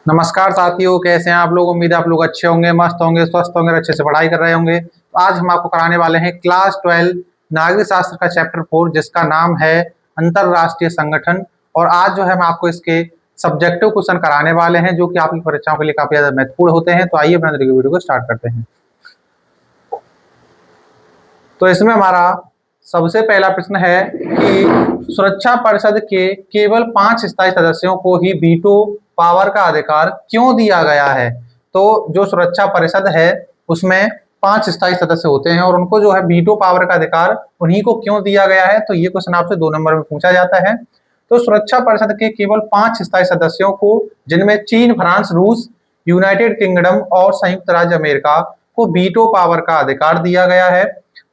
नमस्कार साथियों, कैसे हैं आप लोग। उम्मीद है आप लोग अच्छे होंगे, मस्त होंगे, स्वस्थ होंगे और अच्छे से पढ़ाई कर रहे होंगे। तो आज हम आपको कराने वाले हैं क्लास 12 नागरिक शास्त्र का चैप्टर 4, जिसका नाम है अंतरराष्ट्रीय संगठन। और आज जो है हम आपको इसके सब्जेक्टिव क्वेश्चन कराने वाले हैं, जो कि आपकी परीक्षाओं के लिए काफी ज्यादा महत्वपूर्ण होते हैं। तो आइए अपना वीडियो को स्टार्ट करते हैं। तो इसमें हमारा सबसे पहला प्रश्न है कि सुरक्षा परिषद के केवल 5 स्थायी सदस्यों को ही वीटो पावर का अधिकार क्यों दिया गया है। तो जो सुरक्षा परिषद है उसमें 5 स्थायी सदस्य होते हैं और उनको जो है वीटो पावर का अधिकार उन्हीं को क्यों दिया गया है। तो ये क्वेश्चन आपसे 2 नंबर में पूछा जाता है। तो सुरक्षा परिषद के केवल 5 स्थायी सदस्यों को, जिनमें चीन, फ्रांस, रूस, यूनाइटेड किंगडम और संयुक्त राज्य अमेरिका को वीटो पावर का अधिकार दिया गया है,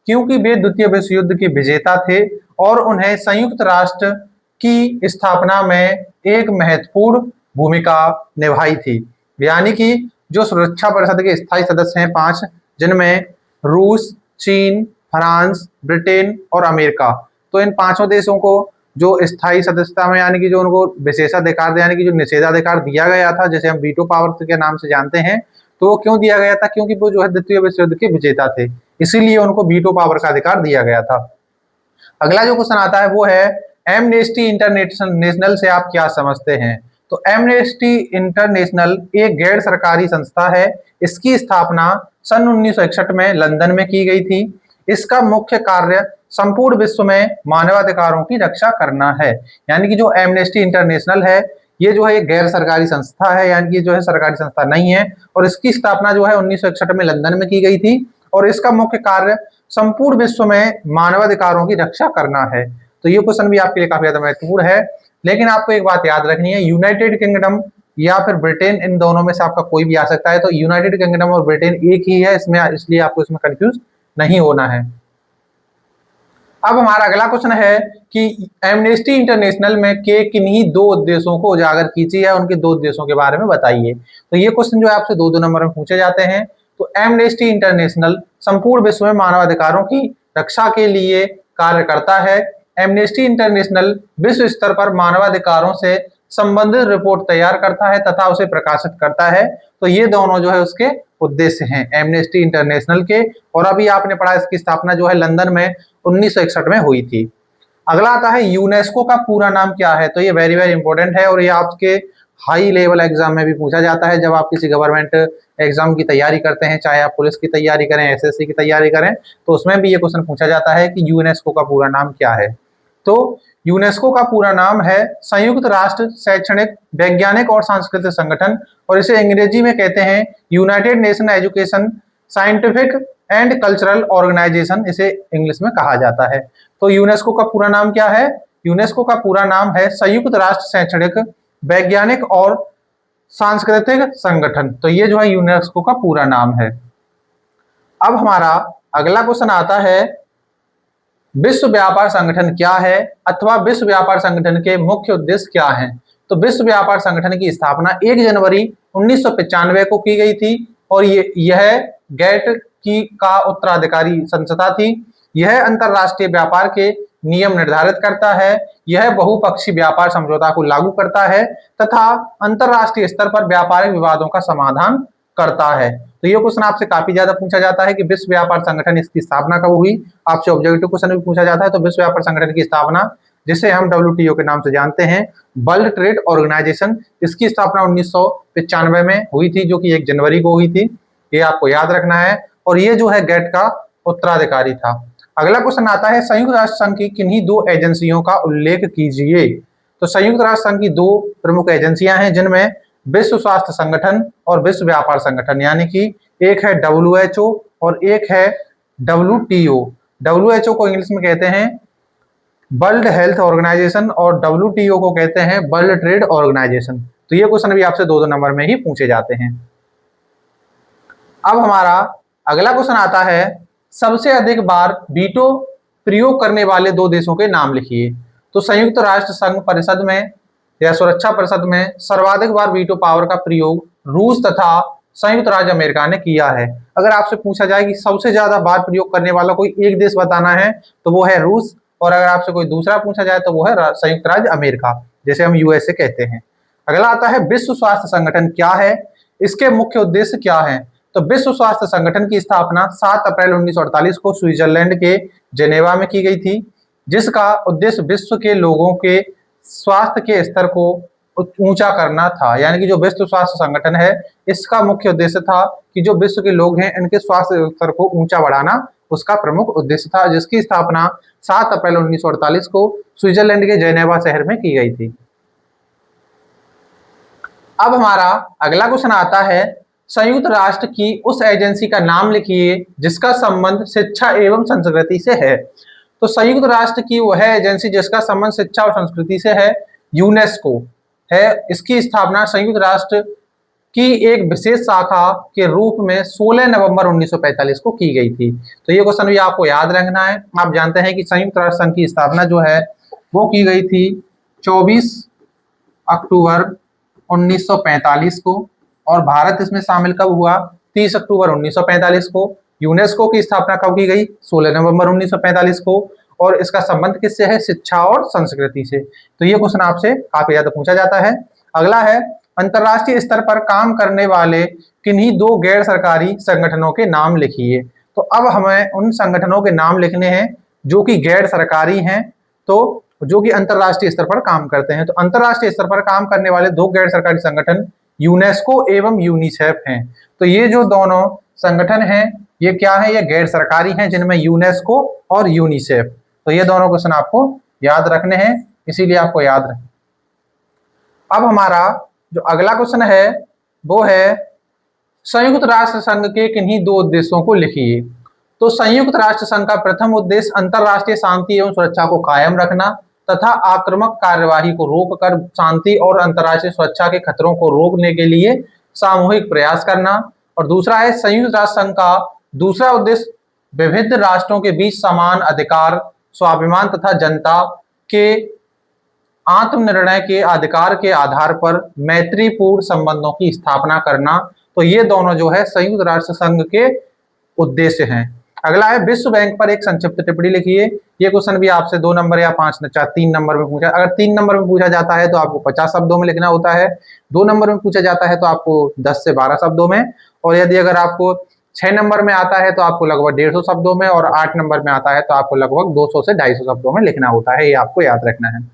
क्योंकि वे द्वितीय विश्व युद्ध के विजेता थे और उन्हें संयुक्त राष्ट्र की स्थापना में एक महत्वपूर्ण भूमिका निभाई थी। यानी कि जो सुरक्षा परिषद के स्थायी सदस्य हैं 5, जिनमें रूस, चीन, फ्रांस, ब्रिटेन और अमेरिका, तो इन पांचों देशों को जो स्थायी सदस्यता में यानी कि जो उनको विशेषाधिकार यानी कि जो निषेधाधिकार दिया गया था, जैसे हम वीटो पावर के नाम से जानते हैं, तो वो क्यों दिया गया था, क्योंकि वो जो है द्वितीय विश्व युद्ध के विजेता थे, इसीलिए उनको वीटो पावर का अधिकार दिया गया था। अगला जो क्वेश्चन आता है वो है एमनेस्टी इंटरनेशनल से आप क्या समझते हैं। तो एमनेस्टी इंटरनेशनल एक गैर सरकारी संस्था है। इसकी स्थापना सन 1961 में लंदन में की गई थी। इसका मुख्य कार्य संपूर्ण विश्व में मानवाधिकारों की रक्षा करना है। यानी कि जो एमनेस्टी इंटरनेशनल है, ये जो है एक गैर सरकारी संस्था है, यानी कि जो है सरकारी संस्था नहीं है, और इसकी स्थापना जो है 1961 में लंदन में की गई थी और इसका मुख्य कार्य संपूर्ण विश्व में मानवाधिकारों की रक्षा करना है। तो ये क्वेश्चन भी आपके लिए काफी ज्यादा महत्वपूर्ण है। लेकिन आपको एक बात याद रखनी है, यूनाइटेड किंगडम या फिर ब्रिटेन, इन दोनों में से आपका कोई भी आ सकता है। तो यूनाइटेड किंगडम और ब्रिटेन एक ही है इसमें, इसलिए आपको इसमें कंफ्यूज नहीं होना है। अब हमारा अगला क्वेश्चन है कि एमनेस्टी इंटरनेशनल में के किन्हीं 2 उद्देश्यों को उजागर कीजिए या उनके 2 उद्देश्यों के बारे में बताइए। तो ये क्वेश्चन जो है आपसे 2 नंबर में पूछे जाते हैं। तो एमनेस्टी इंटरनेशनल संपूर्ण विश्व में मानवाधिकारों की रक्षा के लिए कार्य करता है। एमनेस्टी इंटरनेशनल विश्व स्तर पर मानवाधिकारों से संबंधित रिपोर्ट तैयार करता है तथा उसे प्रकाशित करता है। तो ये दोनों जो है उसके उद्देश्य हैं एमनेस्टी इंटरनेशनल के। और अभी आपने पढ़ा इसकी स्थापना जो है लंदन में 1961 में हुई थी। अगला आता है यूनेस्को का पूरा नाम क्या है। तो ये वेरी वेरी इंपॉर्टेंट है और ये आपके हाई लेवल एग्जाम में भी पूछा जाता है। जब आप किसी गवर्नमेंट एग्जाम की तैयारी करते हैं, चाहे आप पुलिस की तैयारी करें, एसएससी की तैयारी करें, तो उसमें भी ये क्वेश्चन पूछा जाता है कि यूनेस्को का पूरा नाम क्या है। तो यूनेस्को का पूरा नाम है संयुक्त राष्ट्र शैक्षणिक, वैज्ञानिक और सांस्कृतिक संगठन, और इसे अंग्रेजी में कहते हैं United Nation Education, Scientific and Cultural Organization, इसे इंग्लिश में कहा जाता है। तो यूनेस्को का पूरा नाम क्या है। यूनेस्को का पूरा नाम है संयुक्त राष्ट्र शैक्षणिक, वैज्ञानिक और सांस्कृतिक संगठन। तो ये जो है यूनेस्को का पूरा नाम है। अब हमारा अगला क्वेश्चन आता है विश्व व्यापार संगठन क्या है अथवा विश्व व्यापार संगठन के मुख्य उद्देश्य क्या हैं। तो विश्व व्यापार संगठन की स्थापना 1 जनवरी 1995 को की गई थी और यह गैट की का उत्तराधिकारी संस्था थी। यह अंतरराष्ट्रीय व्यापार के नियम निर्धारित करता है। यह बहुपक्षीय व्यापार समझौता को लागू करता है तथा अंतरराष्ट्रीय स्तर पर व्यापारिक विवादों का समाधान करता है। तो ये क्वेश्चन आपसे काफी ज्यादा पूछा जाता है कि विश्व व्यापार संगठन इसकी स्थापना कब हुई। आपसे ऑब्जेक्टिव क्वेश्चन भी पूछा जाता है। तो विश्व व्यापार संगठन की स्थापना, जिसे हम WTO के नाम से जानते हैं, वर्ल्ड ट्रेड ऑर्गेनाइजेशन, इसकी स्थापना 1995 में हुई थी, जो कि 1 जनवरी को हुई थी। ये आपको याद रखना है। और ये जो है गैट का उत्तराधिकारी था। अगला क्वेश्चन आता है संयुक्त राष्ट्र संघ की किन्हीं 2 एजेंसियों का उल्लेख कीजिए। तो संयुक्त राष्ट्र संघ की 2 प्रमुख एजेंसियां हैं, जिनमें विश्व स्वास्थ्य संगठन और विश्व व्यापार संगठन, यानी कि एक है WHO और एक है WTO। WHO को इंग्लिश में कहते हैं वर्ल्ड हेल्थ ऑर्गेनाइजेशन और WTO को कहते हैं वर्ल्ड ट्रेड ऑर्गेनाइजेशन। तो ये क्वेश्चन भी आपसे 2 नंबर में ही पूछे जाते हैं। अब हमारा अगला क्वेश्चन आता है सबसे अधिक बार वीटो प्रयोग करने वाले 2 देशों के नाम लिखिए। तो संयुक्त राष्ट्र संघ परिषद में या सुरक्षा परिषद में सर्वाधिक बार वीटो पावर का प्रयोग रूस तथा संयुक्त राज्य अमेरिका ने किया है। अगर आपसे पूछा जाए कि सबसे ज्यादा बार प्रयोग करने वाला कोई एक देश बताना है तो वो है रूस, और अगर आपसे कोई दूसरा पूछा जाए तो वो है संयुक्त राज्य अमेरिका, जैसे हम USA कहते हैं। अगला आता है विश्व स्वास्थ्य संगठन क्या है, इसके मुख्य उद्देश्य क्या है। तो विश्व स्वास्थ्य संगठन की स्थापना 7 अप्रैल 1948 को स्विट्जरलैंड के जेनेवा में की गई थी, जिसका उद्देश्य विश्व के लोगों के स्वास्थ्य के स्तर को ऊंचा करना था। यानी कि जो विश्व स्वास्थ्य संगठन है, इसका मुख्य उद्देश्य था कि जो विश्व के लोग हैं इनके स्वास्थ्य स्तर को ऊंचा बढ़ाना उसका प्रमुख उद्देश्य था, जिसकी स्थापना 7 अप्रैल 1948 को स्विट्जरलैंड के जेनेवा शहर में की गई थी। अब हमारा अगला क्वेश्चन आता है, संयुक्त राष्ट्र की उस एजेंसी का नाम लिखिए जिसका संबंध शिक्षा एवं संस्कृति से है। तो संयुक्त राष्ट्र की वह एजेंसी जिसका संबंध शिक्षा और संस्कृति से है, यूनेस्को है। इसकी स्थापना संयुक्त राष्ट्र की एक विशेष शाखा के रूप में 16 नवंबर 1945 को की गई थी। तो ये क्वेश्चन भी आपको याद रखना है। आप जानते हैं कि संयुक्त राष्ट्र संघ की स्थापना जो है वो की गई थी 24 अक्टूबर 1945 को, और भारत इसमें शामिल कब हुआ, 30 अक्टूबर 1945 को। यूनेस्को की स्थापना कब की गई, 16 नवंबर 1945 को, और इसका संबंध किससे है, शिक्षा और संस्कृति से। तो ये क्वेश्चन आपसे काफी ज्यादा पूछा जाता है। अगला है, अंतरराष्ट्रीय स्तर पर काम करने वाले किन्हीं दो गैर सरकारी संगठनों के नाम लिखिए। तो अब हमें उन संगठनों के नाम लिखने हैं जो कि गैर सरकारी हैं, तो जो कि अंतरराष्ट्रीय स्तर पर काम करते हैं। तो अंतरराष्ट्रीय स्तर पर काम करने वाले दो गैर सरकारी संगठन यूनेस्को एवं यूनिसेफ हैं। तो ये जो दोनों संगठन हैं ये क्या है, ये गैर सरकारी हैं, जिनमें यूनेस्को और यूनिसेफ। तो ये दोनों क्वेश्चन आपको याद रखने हैं, इसीलिए आपको याद रखें। अब हमारा जो अगला क्वेश्चन है वो है, संयुक्त राष्ट्र संघ के किन्हीं दो उद्देश्यों को लिखिए। तो संयुक्त राष्ट्र संघ का प्रथम उद्देश्य अंतरराष्ट्रीय शांति एवं सुरक्षा को कायम रखना तथा आक्रामक कार्यवाही को रोककर शांति और अंतरराष्ट्रीय सुरक्षा के खतरों को रोकने के लिए सामूहिक प्रयास करना। और दूसरा है, संयुक्त राष्ट्र संघ का दूसरा उद्देश्य विविध राष्ट्रों के बीच समान अधिकार, स्वाभिमान तथा जनता के आत्मनिर्णय के अधिकार के आधार पर मैत्रीपूर्ण संबंधों की स्थापना करना। तो ये दोनों जो है संयुक्त राष्ट्र संघ के उद्देश्य हैं। अगला है, विश्व बैंक पर एक संक्षिप्त टिप्पणी लिखिए। ये क्वेश्चन भी आपसे 2 नंबर या 5 3 नंबर में पूछा। अगर 3 नंबर में पूछा जाता है तो आपको 50 शब्दों में लिखना होता है, 2 नंबर में पूछा जाता है तो आपको 10 से 12 शब्दों में, और यदि अगर आपको 6 नंबर में आता है तो आपको लगभग 150 शब्दों में, और 8 नंबर में आता है तो आपको लगभग 200 से 250 शब्दों में लिखना होता है। ये आपको याद रखना है।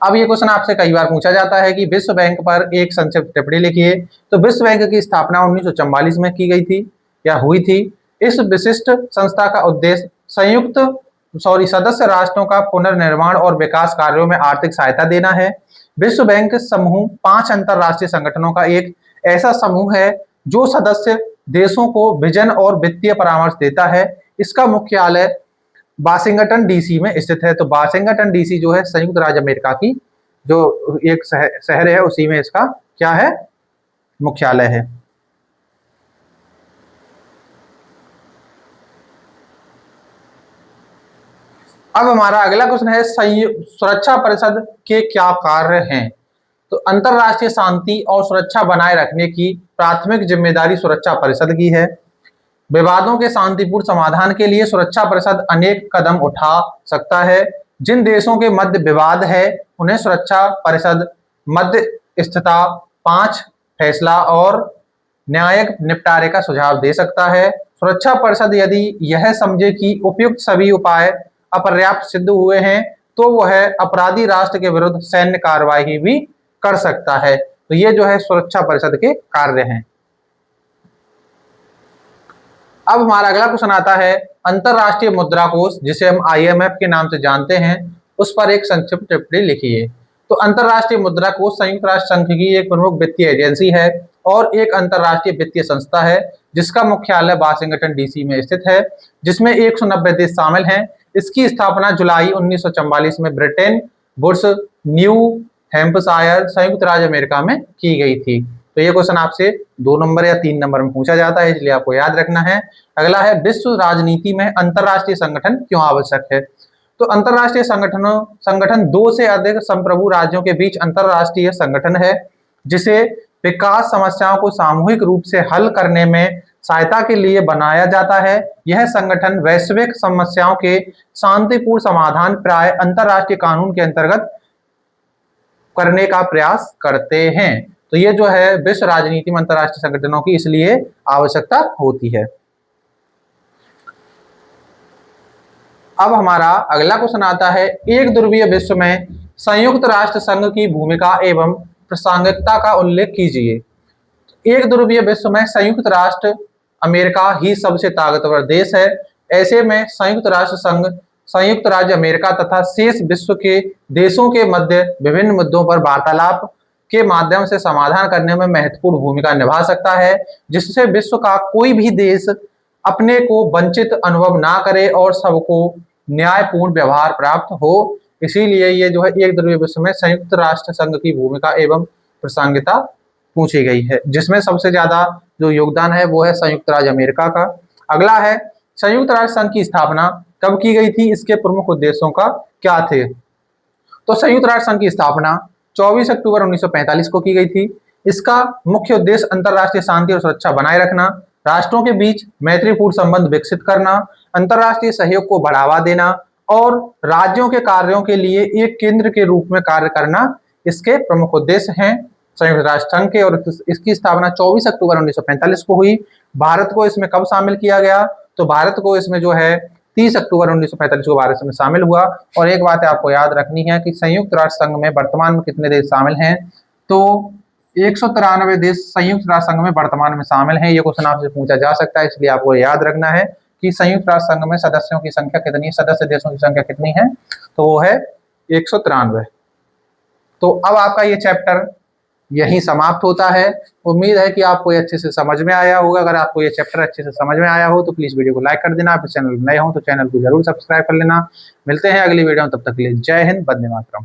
अब ये क्वेश्चन आपसे कई बार पूछा जाता है कि विश्व बैंक पर एक संक्षिप्त टिप्पणी लिखिए। तो विश्व बैंक की स्थापना 1944 में की गई थी या हुई थी। इस विशिष्ट संस्था का उद्देश्य सदस्य राष्ट्रों का पुनर्निर्माण और विकास कार्यों में आर्थिक सहायता देना है। विश्व बैंक समूह 5 अंतरराष्ट्रीय संगठनों का एक ऐसा समूह है जो सदस्य देशों को विजन और वित्तीय परामर्श देता है। इसका मुख्यालय वाशिंगटन डीसी में स्थित है। तो वाशिंगटन डीसी जो है संयुक्त राज्य अमेरिका की जो एक शहर है, उसी में इसका क्या है, मुख्यालय है। अब हमारा अगला क्वेश्चन है, सुरक्षा परिषद के क्या कार्य हैं। तो अंतरराष्ट्रीय शांति और सुरक्षा बनाए रखने की प्राथमिक जिम्मेदारी सुरक्षा परिषद की है। विवादों के शांतिपूर्ण समाधान के लिए सुरक्षा परिषद अनेक कदम उठा सकता है। जिन देशों के मध्य विवाद है उन्हें सुरक्षा परिषद मध्यस्थता, 5 फैसला और न्यायिक निपटारे का सुझाव दे सकता है। सुरक्षा परिषद यदि यह समझे कि उपयुक्त सभी उपाय अपर्याप्त सिद्ध हुए हैं तो वह अपराधी राष्ट्र के विरुद्ध सैन्य कार्रवाई भी कर सकता है। तो ये जो है सुरक्षा परिषद के कार्य हैं। अब हमारा अगला क्वेश्चन आता है, अंतरराष्ट्रीय मुद्रा कोष जिसे हम IMF के नाम से जानते हैं, उस पर एक संक्षिप्त टिप्पणी लिखिए। तो अंतरराष्ट्रीय मुद्रा कोष संयुक्त राष्ट्र संघ की एक प्रमुख वित्तीय एजेंसी है और एक अंतरराष्ट्रीय वित्तीय संस्था है जिसका मुख्यालय वाशिंगटन डीसी में स्थित है, जिसमें 190 देश शामिल हैं। इसकी स्थापना जुलाई 1944 में ब्रिटेन वुड्स, न्यू हैम्पशायर, संयुक्त राज्य अमेरिका में की गई थी। तो ये क्वेश्चन आपसे 2 नंबर या 3 नंबर में पूछा जाता है, इसलिए आपको याद रखना है। अगला है, विश्व राजनीति में अंतरराष्ट्रीय संगठन क्यों आवश्यक है। तो अंतरराष्ट्रीय संगठन 2 से अधिक संप्रभु राज्यों के बीच अंतरराष्ट्रीय संगठन है जिसे विकास समस्याओं को सामूहिक रूप से हल करने में सहायता के लिए बनाया जाता है। यह संगठन वैश्विक समस्याओं के शांतिपूर्ण समाधान प्राय अंतरराष्ट्रीय कानून के अंतर्गत करने का प्रयास करते हैं। तो ये जो है विश्व राजनीति में अंतर्राष्ट्रीय संगठनों की इसलिए आवश्यकता होती है। अब हमारा अगला क्वेश्चन आता है, एक ध्रुवीय विश्व में संयुक्त राष्ट्र संघ की भूमिका एवं प्रासंगिकता का उल्लेख कीजिए। एक ध्रुवीय विश्व में संयुक्त राष्ट्र अमेरिका ही सबसे ताकतवर देश है। ऐसे में संयुक्त राष्ट्र संघ संयुक्त राज्य अमेरिका तथा शेष विश्व के देशों के मध्य विभिन्न मुद्दों पर वार्तालाप के माध्यम से समाधान करने में महत्वपूर्ण भूमिका निभा सकता है, जिससे विश्व का कोई भी देश अपने को वंचित अनुभव ना करे और सबको न्यायपूर्ण व्यवहार प्राप्त हो। इसीलिए ये जो है एक ध्रुवीय विश्व में संयुक्त राष्ट्र संघ की भूमिका एवं प्रासंगिकता पूछी गई है, जिसमें सबसे ज्यादा जो योगदान है वो है संयुक्त राज्य अमेरिका का। अगला है, संयुक्त राष्ट्र संघ की स्थापना कब की गई थी, इसके प्रमुख उद्देश्यों का क्या थे। तो संयुक्त राष्ट्र संघ की स्थापना 24 अक्टूबर 1945 को की गई थी। इसका मुख्य उद्देश्य अंतरराष्ट्रीय शांति और सुरक्षा बनाए रखना, राष्ट्रों के बीच मैत्रीपूर्ण संबंध विकसित करना, अंतरराष्ट्रीय सहयोग को बढ़ावा देना और राज्यों के कार्यों के लिए एक केंद्र के रूप में कार्य करना इसके प्रमुख उद्देश्य हैं संयुक्त राष्ट्र संघ के। और इसकी स्थापना 24 अक्टूबर 1945 को हुई। भारत को इसमें कब शामिल किया गया, तो भारत को इसमें जो है 30 अक्टूबर 1945 को भारत में शामिल हुआ। और एक बात आपको याद रखनी है कि संयुक्त राष्ट्र संघ में वर्तमान में कितने देश शामिल हैं, तो 193 देश संयुक्त राष्ट्र संघ में वर्तमान में शामिल हैं। ये क्वेश्चन आपसे पूछा जा सकता है, इसलिए आपको याद रखना है कि संयुक्त राष्ट्र संघ में सदस्यों की संख्या कितनी है, सदस्य देशों की संख्या कितनी है, तो वो है 193। तो अब आपका ये चैप्टर यही समाप्त होता है। उम्मीद है कि आपको ये अच्छे से समझ में आया होगा। अगर आपको ये चैप्टर अच्छे से समझ में आया हो तो प्लीज वीडियो को लाइक कर देना। आप इस चैनल में नए हो तो चैनल को जरूर सब्सक्राइब कर लेना। मिलते हैं अगली वीडियो में, तब तक के लिए जय हिंद, वंदे मातरम।